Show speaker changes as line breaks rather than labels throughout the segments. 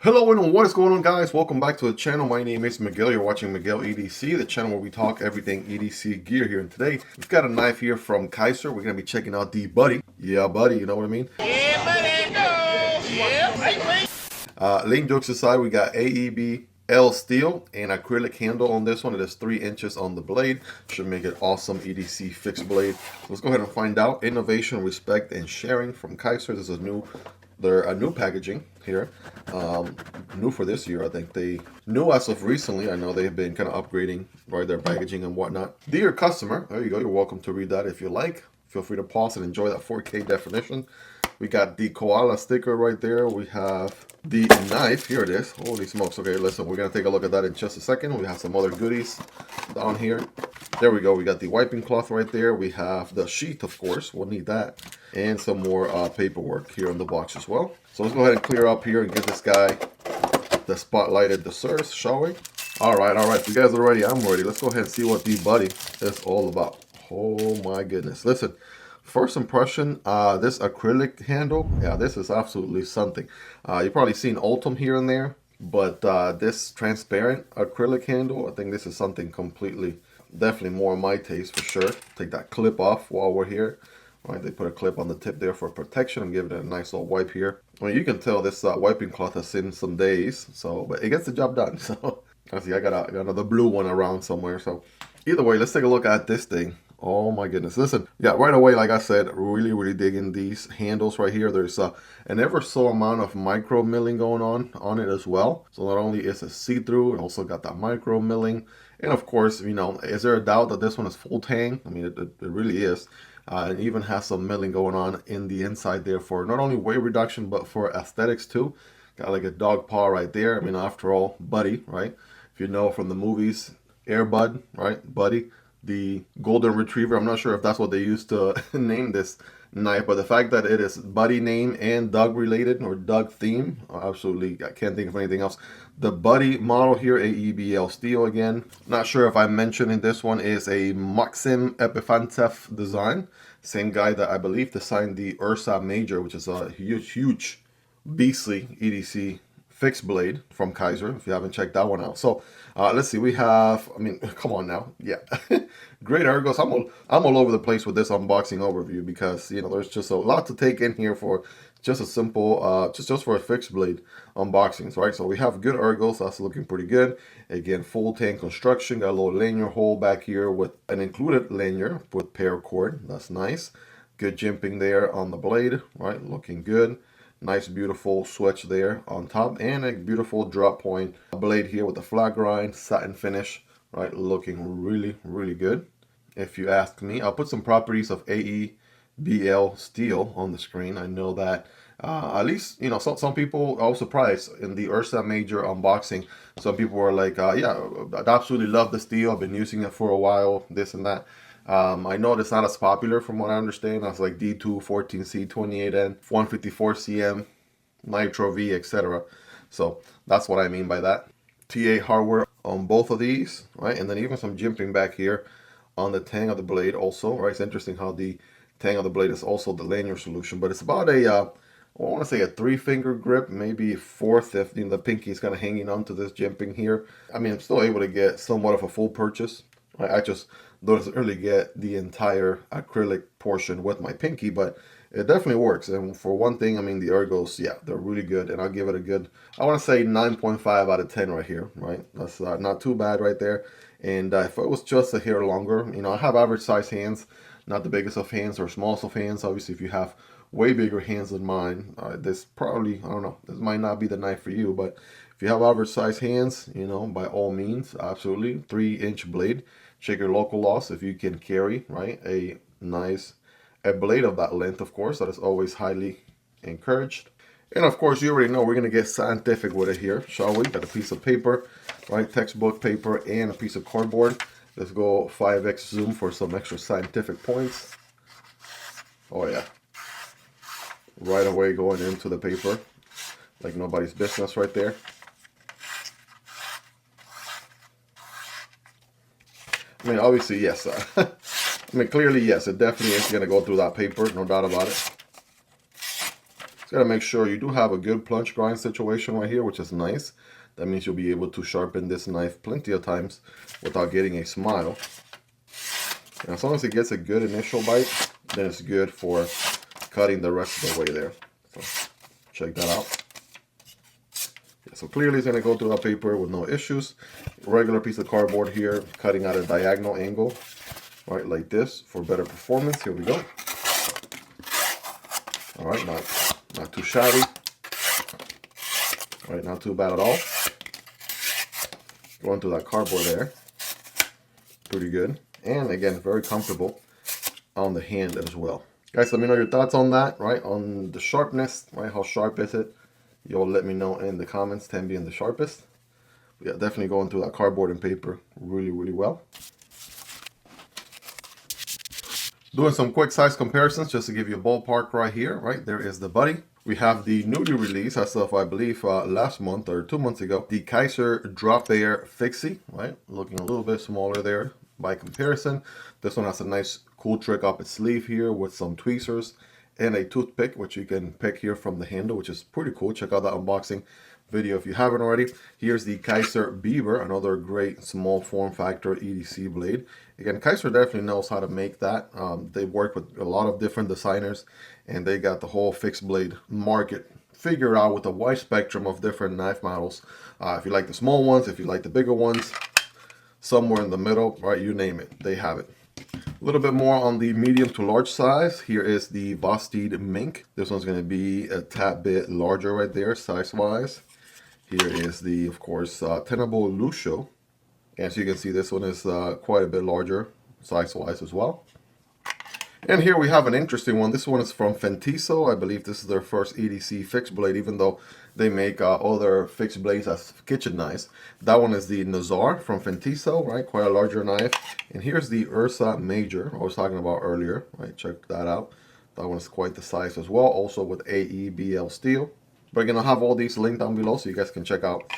Hello and what is going on, guys? Welcome back to the channel. My name is Miguel. You're watching Miguel EDC, the channel where we talk everything EDC gear here. And today we've got a knife here from Kizer. We're going to be checking out the Buddy. Yeah, buddy, you know what I mean? Yeah, buddy, go! Yeah, lame jokes aside, we got AEB-L Steel and acrylic handle on this one. It is 3 inches on the blade. Should make it awesome EDC fixed blade. Let's go ahead and find out. Innovation, respect, and sharing from Kizer. This is a new packaging here, new for this year. I think they new as of recently. I know they've been kind of upgrading their packaging and whatnot. Dear customer, there you go. You're welcome to read that if you like. Feel free to pause and enjoy that 4K definition. We got the koala sticker right there. We have the knife. Here it is. Holy smokes. Okay, listen, we're going to take a look at that in just a second. We have some other goodies down here. There we go. We got the wiping cloth right there. We have the sheath, of course. We'll need that. And some more paperwork here in the box as well. So let's go ahead and clear up here and give this guy the spotlight it deserves, shall we? All right. If you guys are ready, I'm ready. Let's go ahead and see what the Buddy is all about. Oh my goodness. Listen, first impression, this acrylic handle, yeah, this is absolutely something. You've probably seen Ultim here and there, but this transparent acrylic handle, I think this is something completely, definitely more my taste for sure. Take that clip off while we're here. All right, they put a clip on the tip there for protection. I'm giving it a nice little wipe here. I mean, you can tell this wiping cloth has seen some days, so but it gets the job done. So I see I got another blue one around somewhere. So either way, let's take a look at this thing. Oh my goodness. Listen, yeah, right away, like I said, really digging these handles right here. There's an ever so amount of micro milling going on it as well. So not only is it see-through, it also got that micro milling. And of course, you know, is there a doubt that this one is full tang? I mean, it really is. It even has some milling going on in the inside there for not only weight reduction, but for aesthetics too. Got like a dog paw right there. I mean, after all, Buddy, right? If you know from the movies, Air Bud, right? Buddy, the golden retriever. I'm not sure if that's what they used to name this knife, but the fact that it is Buddy name and dog related or dog theme, absolutely, I can't think of anything else. The Buddy model here, AEB-L Steel again. Not sure if I mentioned in this one is a Maxim Epiphantev design. Same guy that I believe designed the Ursa Major, which is a huge beastly EDC fixed blade from Kizer, if you haven't checked that one out. So let's see, we have, I mean, come on now, yeah. Great ergos. I'm all over the place with this unboxing overview because, you know, there's just a lot to take in here for just a simple, just for a fixed blade unboxings, right? So we have good ergos, that's looking pretty good. Again, full tang construction, got a little lanyard hole back here with an included lanyard with paracord, that's nice. Good jimping there on the blade, right, looking good. Nice beautiful switch there on top and a beautiful drop point blade here with the flat grind satin finish, right, looking really good if you ask me. I'll put some properties of AEB-L Steel on the screen. I know that at least, you know, some people, I was surprised in the Ursa Major unboxing, some people were like, yeah, I absolutely love the steel, I've been using it for a while, this and that. I know it's not as popular from what I understand. That's like D2, 14C, 28N, 154CM, Nitro V, etc. So that's what I mean by that. TA hardware on both of these, right? And then even some jimping back here on the tang of the blade also, right? It's interesting how the tang of the blade is also the lanyard solution, but it's about a, I want to say a 3-finger grip, maybe 4th if, you know, the pinky is kind of hanging onto this jimping here. I mean, I'm still able to get somewhat of a full purchase. Right? I just don't really get the entire acrylic portion with my pinky, but it definitely works. And for one thing, I mean, the ergos, yeah, they're really good. And I'll give it a good, I want to say 9.5 out of 10 right here, right? That's not too bad right there. And if it was just a hair longer, you know, I have average size hands, not the biggest of hands or smallest of hands. Obviously, if you have way bigger hands than mine, this probably, I don't know, this might not be the knife for you, but if you have average size hands, you know, by all means, absolutely, 3-inch blade. Check your local laws if you can carry, right, a blade of that length, of course. That is always highly encouraged. And of course, you already know we're going to get scientific with it here, shall we? Got a piece of paper, right, textbook paper, and a piece of cardboard. Let's go 5x zoom for some extra scientific points. Oh yeah, right away going into the paper like nobody's business right there. I mean, obviously, yes. I mean, clearly, yes, it definitely is going to go through that paper, no doubt about it. Just gotta make sure you do have a good plunge grind situation right here, which is nice. That means you'll be able to sharpen this knife plenty of times without getting a smile. And as long as it gets a good initial bite, then it's good for cutting the rest of the way there. So check that out. Yeah, so clearly it's gonna go through that paper with no issues. Regular piece of cardboard here, cutting at a diagonal angle, right, like this for better performance. Here we go. All right, not too shabby. All right, not too bad at all. Going through that cardboard there, pretty good. And again, very comfortable on the hand as well. Guys, let me know your thoughts on that, right? On the sharpness, right? How sharp is it? You'll let me know in the comments, 10 being the sharpest. But yeah, definitely going through that cardboard and paper really, really well. Doing some quick size comparisons just to give you a ballpark right here, right? There is the Buddy. We have the newly released, as of I believe last month or 2 months ago, the Kizer Drop Bear Fixie, right? Looking a little bit smaller there by comparison. This one has a nice cool trick up its sleeve here with some tweezers and a toothpick, which you can pick here from the handle, which is pretty cool. Check out that unboxing video if you haven't already. Here's the Kizer Beaver, another great small form factor EDC blade. Again, Kizer definitely knows how to make that. They work with a lot of different designers, and they got the whole fixed blade market figured out with a wide spectrum of different knife models. If you like the small ones, if you like the bigger ones, somewhere in the middle, right, you name it, they have it. A little bit more on the medium to large size. Here is the Vosteed Mink. This one's going to be a tad bit larger right there, size-wise. Here is the, of course, Tenable Luccio. As you can see, this one is quite a bit larger, size-wise as well. And here we have an interesting one. This one is from Fintiso. I believe this is their first EDC fixed blade, even though they make other fixed blades as kitchen knives. That one is the Nazar from Fintiso, right? Quite a larger knife. And here's the Ursa Major I was talking about earlier, right? Check that out. That one is quite the size as well, also with AEB-L Steel. But again, I'll have all these linked down below so you guys can check out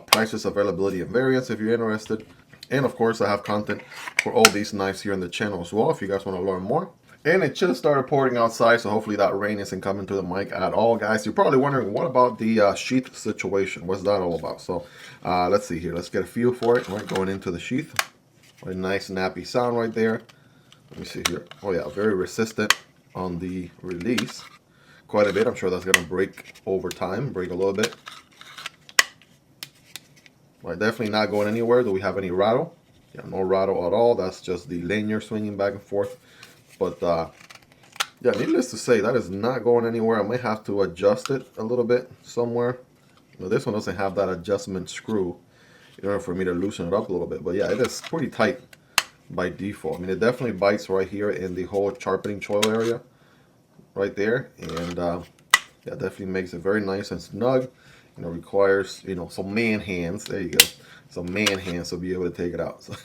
prices, availability, and variants if you're interested. And of course, I have content for all these knives here on the channel as well if you guys want to learn more. And it just started pouring outside, so hopefully that rain isn't coming to the mic at all, guys. You're probably wondering, what about the sheath situation? What's that all about? So let's see here. Let's get a feel for it, right? Going into the sheath. A nice nappy sound right there. Let me see here. Oh yeah, very resistant on the release. Quite a bit. I'm sure that's going to break over time, break a little bit. Right, definitely not going anywhere. Do we have any rattle? Yeah, no rattle at all. That's just the lanyard swinging back and forth. But yeah, needless to say, that is not going anywhere. I might have to adjust it a little bit somewhere. Now, this one doesn't have that adjustment screw in order for me to loosen it up a little bit. But yeah, it is pretty tight by default. I mean, it definitely bites right here in the whole sharpening choil area right there. And yeah, definitely makes it very nice and snug. You know, requires, you know, some man hands. There you go. Some man hands to be able to take it out. So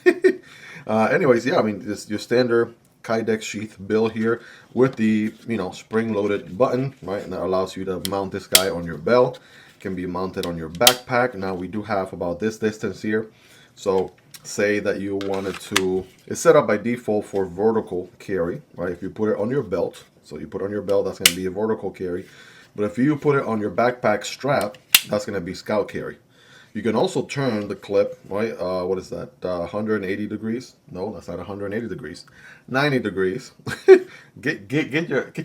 anyways, yeah, I mean, just your standard Kydex Sheath bill here with the, you know, spring-loaded button, right? And that allows you to mount this guy on your belt. It can be mounted on your backpack. Now we do have about this distance here. So say that you wanted to, it's set up by default for vertical carry, right? If you put it on your belt, so you put it on your belt, that's going to be a vertical carry. But if you put it on your backpack strap, that's going to be scout carry. You can also turn the clip, right? What is that? 180 degrees? No, that's not 180 degrees. 90 degrees. get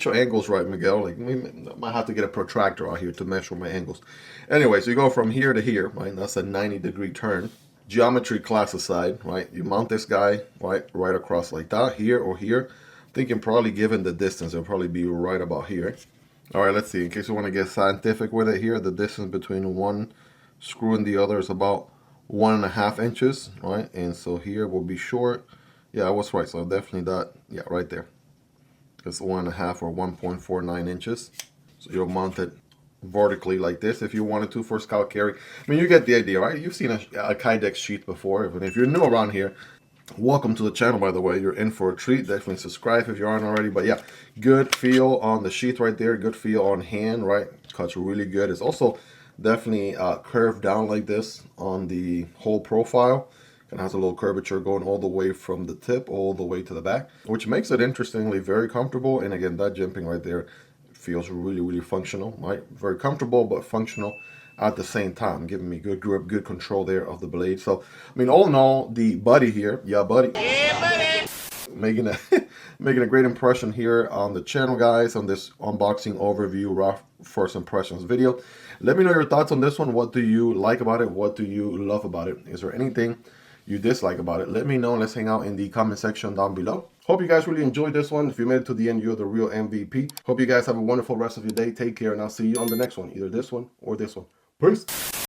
your angles right, Miguel. Like, I might have to get a protractor out here to measure my angles. Anyway, so you go from here to here, right? That's a 90-degree turn. Geometry class aside, right? You mount this guy right across like that, here or here. Thinking probably given the distance, it'll probably be right about here. All right, let's see. In case you want to get scientific with it here, the distance between one screw and the other is about 1.5 inches, right? And so here will be short. Yeah, I was right. So definitely that, yeah, right there. It's 1.5 or 1.49 inches. So you'll mount it vertically like this if you wanted to for scout carry. I mean, you get the idea, right? You've seen a Kydex Sheath before. And if you're new around here, welcome to the channel, by the way. You're in for a treat. Definitely subscribe if you aren't already. But yeah, good feel on the sheath right there. Good feel on hand, right? Cuts really good. It's also definitely curved down like this on the whole profile. Kind of has a little curvature going all the way from the tip all the way to the back, which makes it interestingly very comfortable. And again, that jimping right there Feels really functional, right? Very comfortable, but functional at the same time, giving me good grip, good control there of the blade. So, I mean, all in all, the Buddy here, yeah, buddy, making a making a great impression here on the channel, guys, on this unboxing overview, raw first impressions video. Let me know your thoughts on this one. What do you like about it? What do you love about it? Is there anything you dislike about it? Let me know. Let's hang out in the comment section down below. Hope you guys really enjoyed this one. If you made it to the end, you're the real MVP. Hope you guys have a wonderful rest of your day. Take care, and I'll see you on the next one, either this one or this one. Peace.